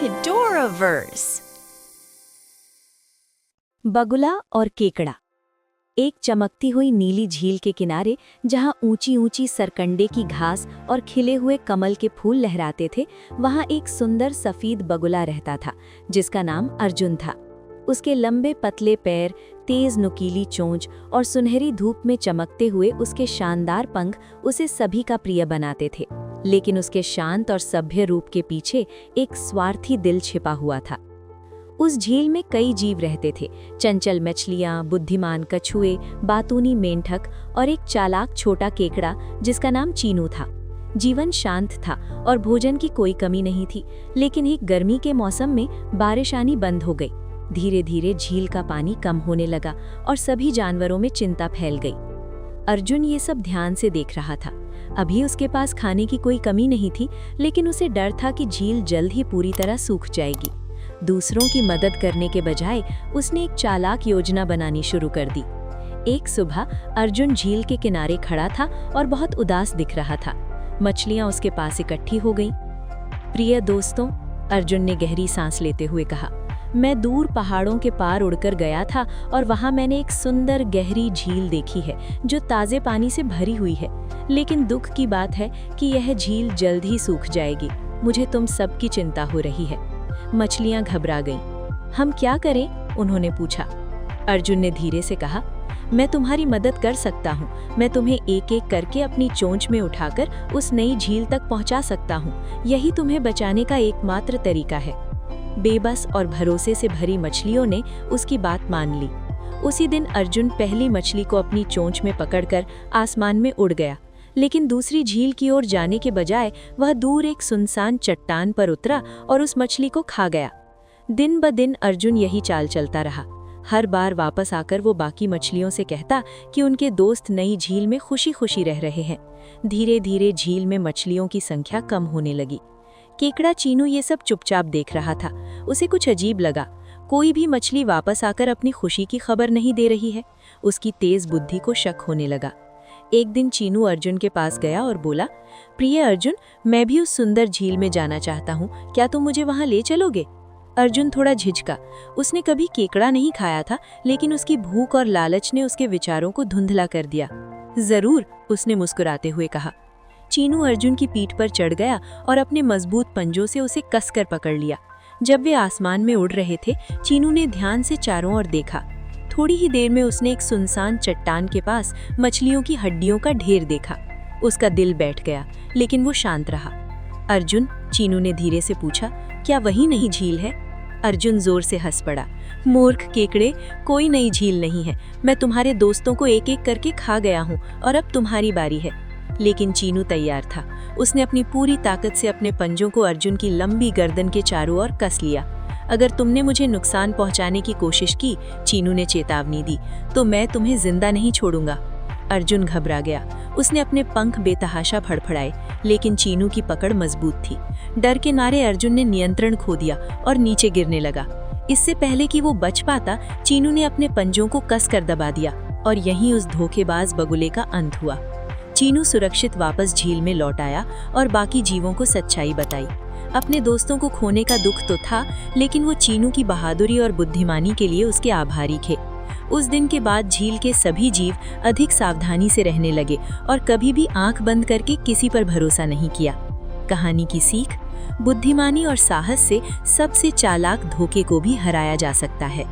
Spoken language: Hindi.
Kedoraverse. बगुला और केकड़ा। एक चमकती हुई नीली झील के किनारे, जहां ऊंची ऊंची सरकंडे की घास और खिले हुए कमल के फूल लहराते थे, वहां एक सुंदर सफेद बगुला रहता था, जिसका नाम अर्जुन था। उसके लंबे पतले पैर, तेज नुकीली चोंच और सुनहरी धूप में चमकते हुए उसके शानदार पंख उसे सभी का प्रिय बनाते थे। लेकिन उसके शांत और सभ्य रूप के पीछे एक स्वार्थी दिल छिपा हुआ था। उस झील में कई जीव रहते थे, चंचल मछलियां, बुद्धिमान कछुए, बातूनी मेंढक और एक चालाक छोटा केकड़ा जिसका नाम चीनू था। जीवन शांत था और भोजन की कोई कमी नहीं थी। लेकिन एक गर्मी के मौसम में बारिश आनी बंद हो गई। धीरे धीरे झील का पानी कम होने लगा और सभी जानवरों में चिंता फैल गई। अर्जुन ये सब ध्यान से देख रहा था। अभी उसके पास खाने की कोई कमी नहीं थी, लेकिन उसे डर था कि झील जल्द ही पूरी तरह सूख जाएगी। दूसरों की मदद करने के बजाय उसने एक चालाक योजना बनानी शुरू कर दी। एक सुबह अर्जुन झील के किनारे खड़ा था और बहुत उदास दिख रहा था। मछलियां उसके पास इकट्ठी हो गईं। प्रिय दोस्तों, अर्जुन ने गहरी सांस लेते हुए कहा, मैं दूर पहाड़ों के पार उड़कर गया था और वहां मैंने एक सुंदर गहरी झील देखी है जो ताजे पानी से भरी हुई है। लेकिन दुख की बात है कि यह झील जल्द ही सूख जाएगी। मुझे तुम सबकी चिंता हो रही है। मछलियां घबरा गईं। हम क्या करें? उन्होंने पूछा। अर्जुन ने धीरे से कहा, मैं तुम्हारी मदद कर सकता हूँ। मैं तुम्हें एक एक करके अपनी चोंच में उठाकर उस नई झील तक पहुँचा सकता हूँ। यही तुम्हें बचाने का एकमात्र तरीका है। बेबस और भरोसे से भरी मछलियों ने उसकी बात मान ली। उसी दिन अर्जुन पहली मछली को अपनी चोंच में पकड़कर आसमान में उड़ गया। लेकिन दूसरी झील की ओर जाने के बजाय वह दूर एक सुनसान चट्टान पर उतरा और उस मछली को खा गया। दिन ब दिन अर्जुन यही चाल चलता रहा। हर बार वापस आकर वो बाकी मछलियों से कहता कि उनके दोस्त नई झील में खुशी खुशी रह रहे हैं। धीरे धीरे झील में मछलियों की संख्या कम होने लगी। केकड़ा चीनू ये सब चुपचाप देख रहा था। उसे कुछ अजीब लगा। कोई भी मछली वापस आकर अपनी खुशी की खबर नहीं दे रही है। उसकी तेज बुद्धि को शक होने लगा। एक दिन चीनू अर्जुन के पास गया और बोला, प्रिय अर्जुन, मैं भी उस सुंदर झील में जाना चाहता हूँ। क्या तुम मुझे वहाँ ले चलोगे? अर्जुन थोड़ा झिझका। उसने कभी केकड़ा नहीं खाया था, लेकिन उसकी भूख और लालच ने उसके विचारों को धुंधला कर दिया। जरूर, उसने मुस्कुराते हुए कहा। चीनू अर्जुन की पीठ पर चढ़ गया और अपने मजबूत पंजों से उसे कसकर पकड़ लिया। जब वे आसमान में उड़ रहे थे, चीनू ने ध्यान से चारों ओर देखा। थोड़ी ही देर में उसने एक सुनसान चट्टान के पास मछलियों की हड्डियों का ढेर देखा। उसका दिल बैठ गया, लेकिन वो शांत रहा। अर्जुन, चीनू ने धीरे से पूछा, क्या वही नई झील है? अर्जुन जोर से हंस पड़ा। मूर्ख केकड़े, कोई नई झील नहीं है। मैं तुम्हारे दोस्तों को एक एक करके खा गया हूँ और अब तुम्हारी बारी है। लेकिन चीनू तैयार था। उसने अपनी पूरी ताकत से अपने पंजों को अर्जुन की लंबी गर्दन के चारों ओर कस लिया। अगर तुमने मुझे नुकसान पहुंचाने की कोशिश की, चीनू ने चेतावनी दी, तो मैं तुम्हें जिंदा नहीं छोड़ूंगा। अर्जुन घबरा गया। उसने अपने पंख बेतहाशा फड़फड़ाए, लेकिन चीनू की पकड़ मजबूत थी। डर के मारे अर्जुन ने नियंत्रण खो दिया और नीचे गिरने लगा। इससे पहले कि वो बच पाता, चीनू ने अपने पंजों को कसकर दबा दिया और यहीं उस धोखेबाज बगुले का अंत हुआ। चीनू सुरक्षित वापस झील में लौट आया और बाकी जीवों को सच्चाई बताई। अपने दोस्तों को खोने का दुख तो था, लेकिन वो चीनू की बहादुरी और बुद्धिमानी के लिए उसके आभारी थे। उस दिन के बाद झील के सभी जीव अधिक सावधानी से रहने लगे और कभी भी आंख बंद करके किसी पर भरोसा नहीं किया। कहानी की सीख: बुद्धिमानी और साहस से सबसे चालाक धोखे को भी हराया जा सकता है।